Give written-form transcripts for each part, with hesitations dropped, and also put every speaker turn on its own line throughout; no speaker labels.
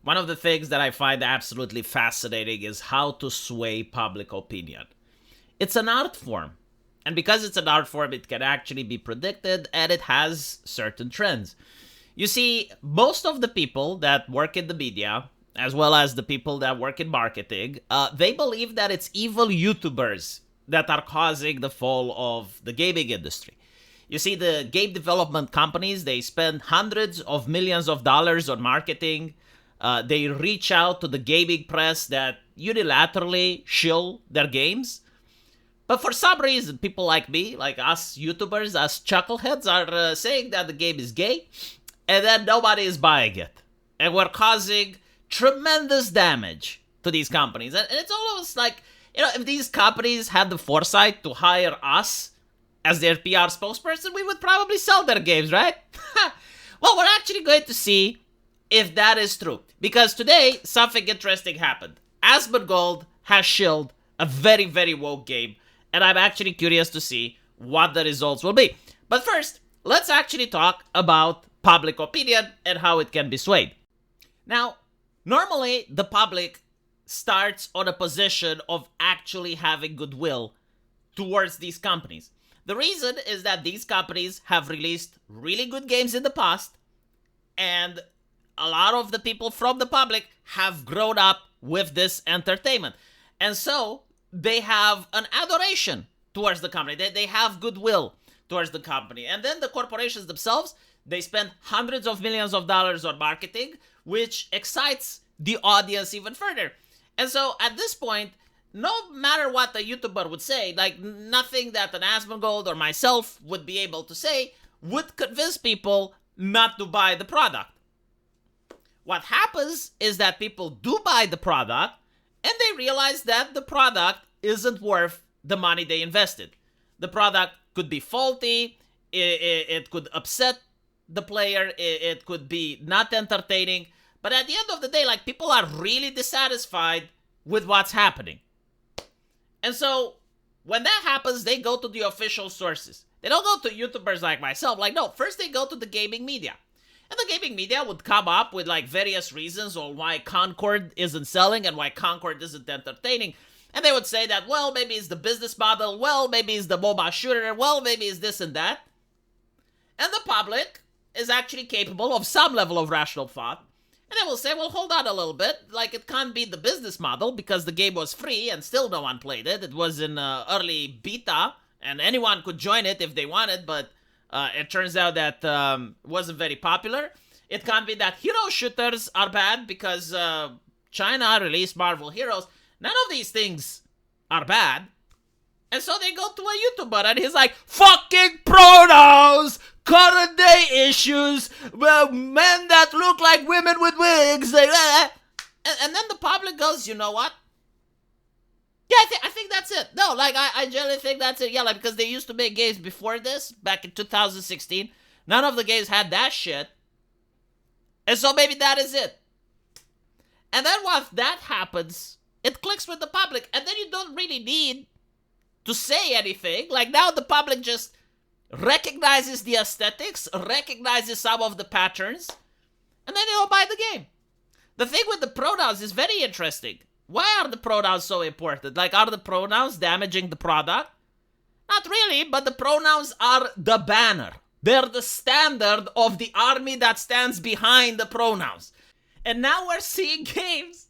one of the things that I find absolutely fascinating is how to sway public opinion. It's an art form. And because it's an art form, it can actually be predicted, and it has certain trends. You see, most of the people that work in the media, as well as the people that work in marketing, they believe that it's evil YouTubers that are causing the fall of the gaming industry. You see, the game development companies, they spend hundreds of millions of dollars on marketing. They reach out to the gaming press that unilaterally shill their games. But for some reason, people like me, like us YouTubers, us chuckleheads, are saying that the game is gay, and then nobody is buying it. And we're causing tremendous damage to these companies. And it's almost like, if these companies had the foresight to hire us as their PR spokesperson, we would probably sell their games, right? Well, we're actually going to see if that is true. Because today, something interesting happened. Asmongold has shilled a very, very woke game. And I'm actually curious to see what the results will be. But first, let's actually talk about public opinion and how it can be swayed. Now, normally the public starts on a position of actually having goodwill towards these companies. The reason is that these companies have released really good games in the past, and a lot of the people from the public have grown up with this entertainment. And so they have an adoration towards the company. They have goodwill towards the company. And then the corporations themselves, they spend hundreds of millions of dollars on marketing, which excites the audience even further. And so at this point, no matter what the YouTuber would say, like nothing that an Asmongold or myself would be able to say would convince people not to buy the product. What happens is that people do buy the product, and they realize that the product isn't worth the money they invested. The product could be faulty, it could upset the player, it could be not entertaining, but at the end of the day, like, people are really dissatisfied with what's happening. And so, when that happens, they go to the official sources. They don't go to YouTubers like myself. Like, no, first they go to the gaming media. And the gaming media would come up with like various reasons on why Concord isn't selling and why Concord isn't entertaining. And they would say that, well, maybe it's the business model, well, maybe it's the MOBA shooter, well, maybe it's this and that. And the public is actually capable of some level of rational thought. And they will say, well, hold on a little bit. Like, it can't be the business model because the game was free and still no one played it. It was in early beta and anyone could join it if they wanted, but it turns out that wasn't very popular. It can't be that hero shooters are bad because China released Marvel Heroes. None of these things are bad. And so they go to a YouTuber and he's like, fucking pronouns, current day issues, well, men that look like women with wigs. And then the public goes, you know what? Yeah, I think that's it. No, like, I generally think that's it. Yeah, like, because they used to make games before this, back in 2016. None of the games had that shit. And so maybe that is it. And then once that happens, it clicks with the public. And then you don't really need to say anything. Like, now the public just recognizes the aesthetics, recognizes some of the patterns, and then they all buy the game. The thing with the pronouns is very interesting. Why are the pronouns so important? Like, are the pronouns damaging the product? Not really, but the pronouns are the banner. They're the standard of the army that stands behind the pronouns. And now we're seeing games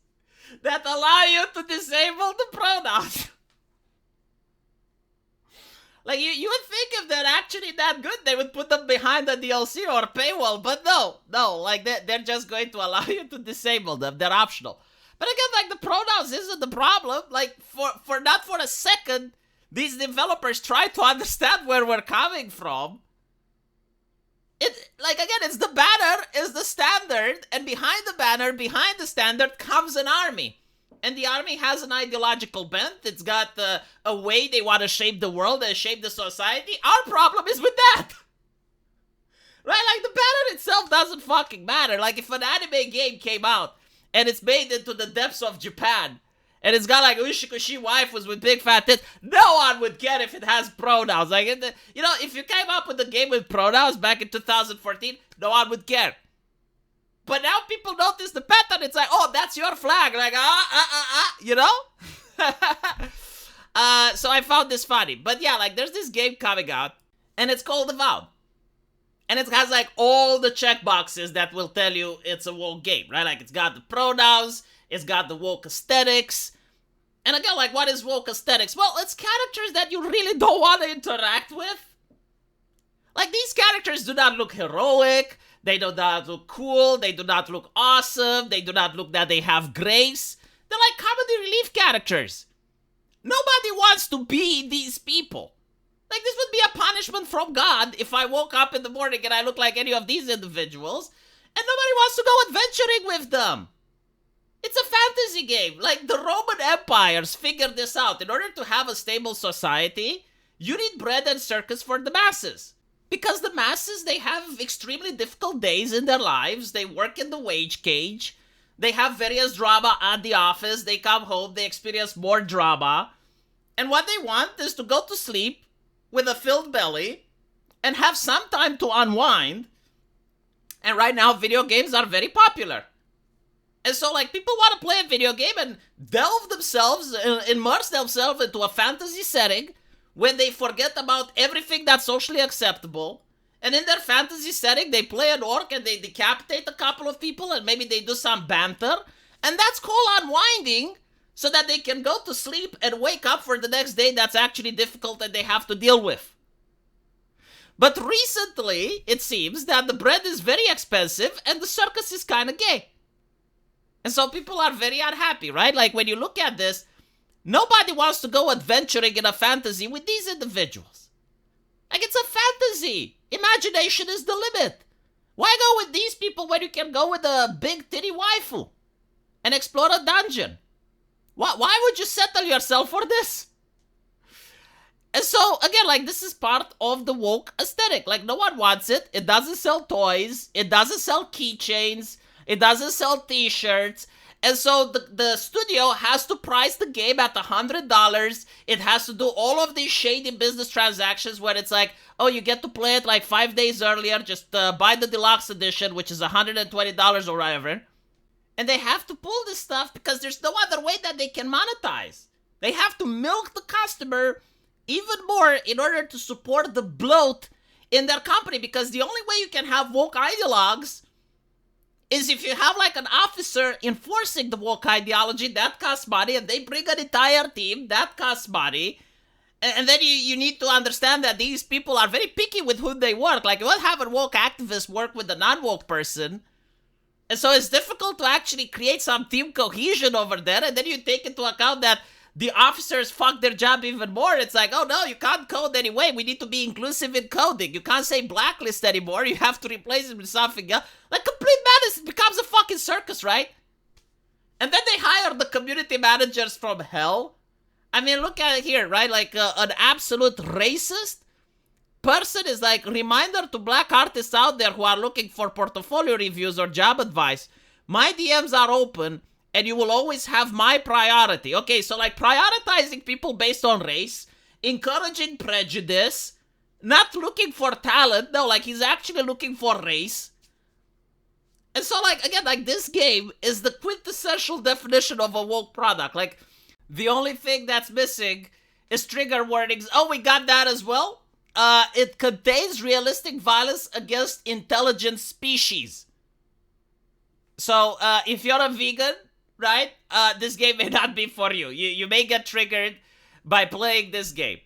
that allow you to disable the pronouns. Like, you would think if they're actually that good, they would put them behind the DLC or paywall, but no, like, they're just going to allow you to disable them. They're optional. But again, like, the pronouns isn't the problem. Like, for not for a second, these developers try to understand where we're coming from. Like, again, it's the banner is the standard, and behind the banner, behind the standard, comes an army. And the army has an ideological bent. It's got a way they want to shape the world and shape the society. Our problem is with that. Right? Like, the banner itself doesn't fucking matter. Like, if an anime game came out, and it's made into the depths of Japan, and it's got like Ushikushi waifus with big fat tits, no one would care if it has pronouns. Like, if you came up with a game with pronouns back in 2014, no one would care. But now people notice the pattern. It's like, oh, that's your flag. Like, you know? So I found this funny. But yeah, like, there's this game coming out, and it's called Avowed. And it has, like, all the checkboxes that will tell you it's a woke game, right? Like, it's got the pronouns, it's got the woke aesthetics. And again, like, what is woke aesthetics? Well, it's characters that you really don't want to interact with. Like, these characters do not look heroic, they do not look cool, they do not look awesome, they do not look that they have grace. They're like comedy relief characters. Nobody wants to be these people. Like, this would be a punishment from God if I woke up in the morning and I look like any of these individuals, and nobody wants to go adventuring with them. It's a fantasy game. Like, the Roman empires figured this out. In order to have a stable society, you need bread and circus for the masses. Because the masses, they have extremely difficult days in their lives. They work in the wage cage. They have various drama at the office. They come home, they experience more drama. And what they want is to go to sleep with a filled belly and have some time to unwind. And right now, video games are very popular. And so, like, people want to play a video game and delve themselves, immerse themselves into a fantasy setting when they forget about everything that's socially acceptable. And in their fantasy setting, they play an orc and they decapitate a couple of people and maybe they do some banter. And that's called unwinding, so that they can go to sleep and wake up for the next day that's actually difficult and they have to deal with. But recently, it seems that the bread is very expensive and the circus is kind of gay. And so people are very unhappy, right? Like, when you look at this, nobody wants to go adventuring in a fantasy with these individuals. Like, it's a fantasy. Imagination is the limit. Why go with these people when you can go with a big titty waifu and explore a dungeon? Why would you settle yourself for this? And so, again, like, this is part of the woke aesthetic. Like, no one wants it. It doesn't sell toys. It doesn't sell keychains. It doesn't sell t-shirts. And so the studio has to price the game at $100. It has to do all of these shady business transactions where it's like, oh, you get to play it like 5 days earlier. Just buy the deluxe edition, which is $120 or whatever. And they have to pull this stuff because there's no other way that they can monetize. They have to milk the customer even more in order to support the bloat in their company. Because the only way you can have woke ideologues is if you have like an officer enforcing the woke ideology. That costs money, and they bring an entire team. That costs money. And then you need to understand that these people are very picky with who they work. Like, you won't have a woke activist work with a non-woke person. And so it's difficult to actually create some team cohesion over there. And then you take into account that the officers fuck their job even more. It's like, oh no, you can't code anyway. We need to be inclusive in coding. You can't say blacklist anymore. You have to replace it with something else. Like, complete madness. It becomes a fucking circus, right? And then they hire the community managers from hell. I mean, look at it here, right? Like, an absolute racist person is like, reminder to black artists out there who are looking for portfolio reviews or job advice. My DMs are open, and you will always have my priority. Okay, so like prioritizing people based on race, encouraging prejudice, not looking for talent. No, like, he's actually looking for race. And so, like, again, like, this game is the quintessential definition of a woke product. Like, the only thing that's missing is trigger warnings. Oh, we got that as well? It contains realistic violence against intelligent species. So, if you're a vegan, right, this game may not be for you. You may get triggered by playing this game.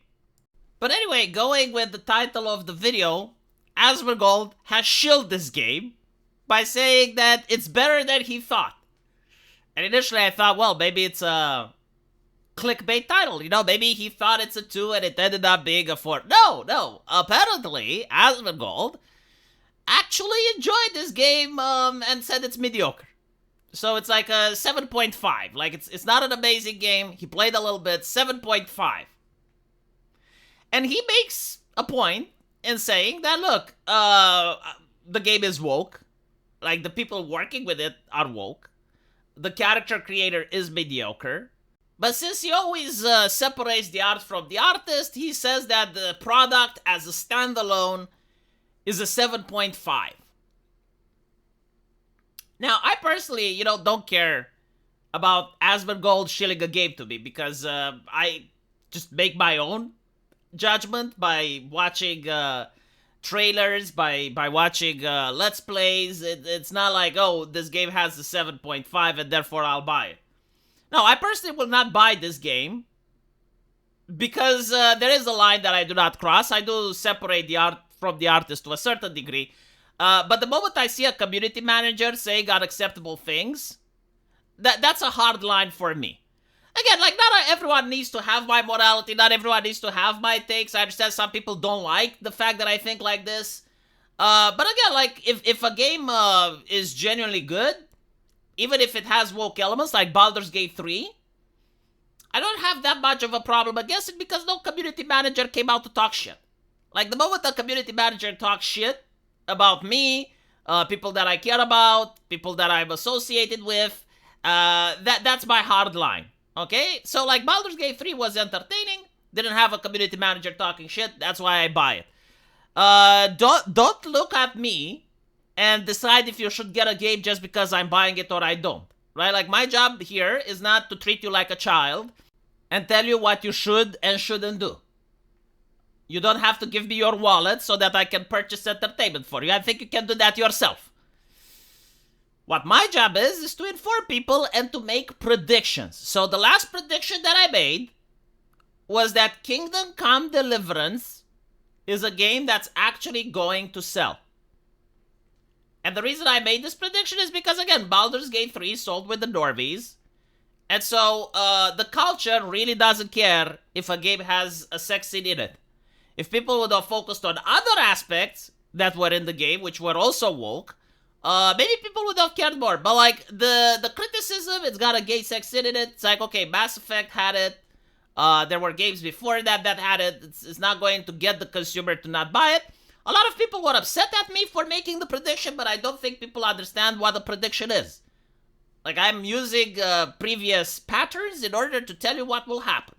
But anyway, going with the title of the video, Asmongold has shilled this game by saying that it's better than he thought. And initially I thought, well, maybe it's a clickbait title, you know, maybe he thought it's a 2 and it ended up being a 4. No, apparently Asmongold actually enjoyed this game and said it's mediocre. So it's like a 7.5. Like, it's not an amazing game. He played a little bit, 7.5. And he makes a point in saying that, look, the game is woke. Like, the people working with it are woke. The character creator is mediocre. But since he always separates the art from the artist, he says that the product as a standalone is a 7.5. Now, I personally, don't care about Asmongold shilling a game to me because I just make my own judgment by watching trailers, by watching Let's Plays. It's not like, oh, this game has a 7.5 and therefore I'll buy it. No, I personally will not buy this game because there is a line that I do not cross. I do separate the art from the artist to a certain degree. But the moment I see a community manager saying unacceptable things, that's a hard line for me. Again, like, not everyone needs to have my morality, not everyone needs to have my takes. I understand some people don't like the fact that I think like this. But again, like, if a game is genuinely good, even if it has woke elements like Baldur's Gate 3, I don't have that much of a problem against it because no community manager came out to talk shit. Like, the moment a community manager talks shit about me, people that I care about, people that I'm associated with, that's my hard line. Okay? So, like, Baldur's Gate 3 was entertaining, didn't have a community manager talking shit, that's why I buy it. Don't look at me and decide if you should get a game just because I'm buying it or I don't. Right? Like, my job here is not to treat you like a child and tell you what you should and shouldn't do. You don't have to give me your wallet so that I can purchase entertainment for you. I think you can do that yourself. What my job is to inform people and to make predictions. So the last prediction that I made was that Kingdom Come Deliverance is a game that's actually going to sell. And the reason I made this prediction is because, again, Baldur's Gate 3 sold with the Normies. And so the culture really doesn't care if a game has a sex scene in it. If people would have focused on other aspects that were in the game, which were also woke, maybe people would have cared more. But, like, the criticism, it's got a gay sex scene in it. It's like, okay, Mass Effect had it. There were games before that had it. It's not going to get the consumer to not buy it. A lot of people were upset at me for making the prediction, but I don't think people understand what the prediction is. Like, I'm using previous patterns in order to tell you what will happen.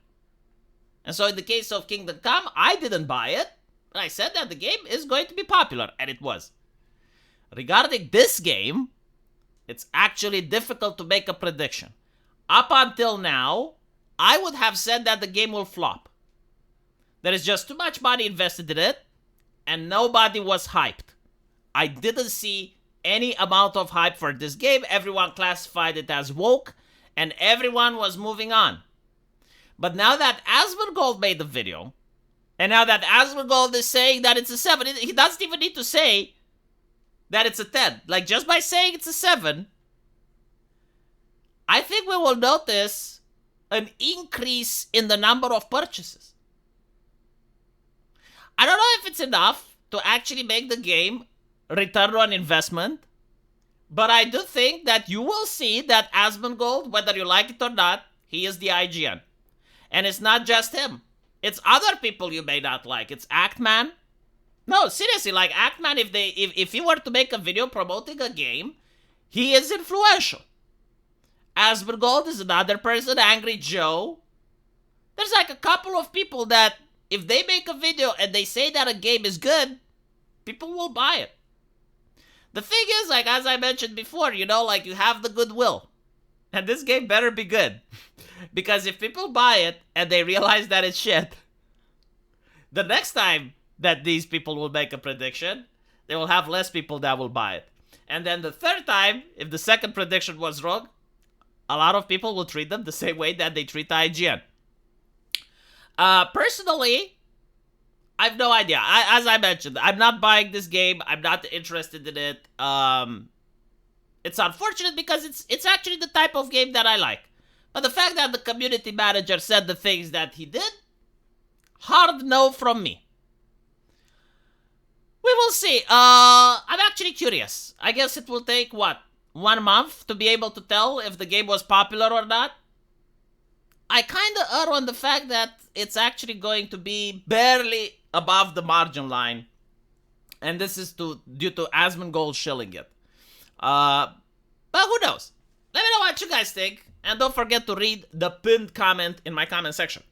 And so in the case of Kingdom Come, I didn't buy it, but I said that the game is going to be popular, and it was. Regarding this game, it's actually difficult to make a prediction. Up until now, I would have said that the game will flop. There is just too much money invested in it, and nobody was hyped. I didn't see any amount of hype for this game. Everyone classified it as woke, and everyone was moving on. But now that Asmongold made the video, and now that Asmongold is saying that it's a 7, he doesn't even need to say that it's a 10. Like, just by saying it's a 7, I think we will notice an increase in the number of purchases. I don't know if it's enough to actually make the game return on investment, but I do think that you will see that Asmongold, whether you like it or not, he is the IGN. And it's not just him. It's other people you may not like. It's Actman. No, seriously, like, Actman, if he were to make a video promoting a game, he is influential. Asmongold is another person, Angry Joe. There's like a couple of people that, if they make a video and they say that a game is good, people will buy it. The thing is, like, as I mentioned before, like, you have the goodwill. And this game better be good. Because if people buy it and they realize that it's shit, the next time that these people will make a prediction, they will have less people that will buy it. And then the third time, if the second prediction was wrong, a lot of people will treat them the same way that they treat IGN. Personally, I have no idea. As I mentioned, I'm not buying this game. I'm not interested in it. It's unfortunate because it's actually the type of game that I like. But the fact that the community manager said the things that he did, hard no from me. We will see. I'm actually curious. I guess it will take, 1 month to be able to tell if the game was popular or not? I kind of err on the fact that it's actually going to be barely above the margin line. And this is due to Asmongold shilling it. But who knows? Let me know what you guys think. And don't forget to read the pinned comment in my comment section.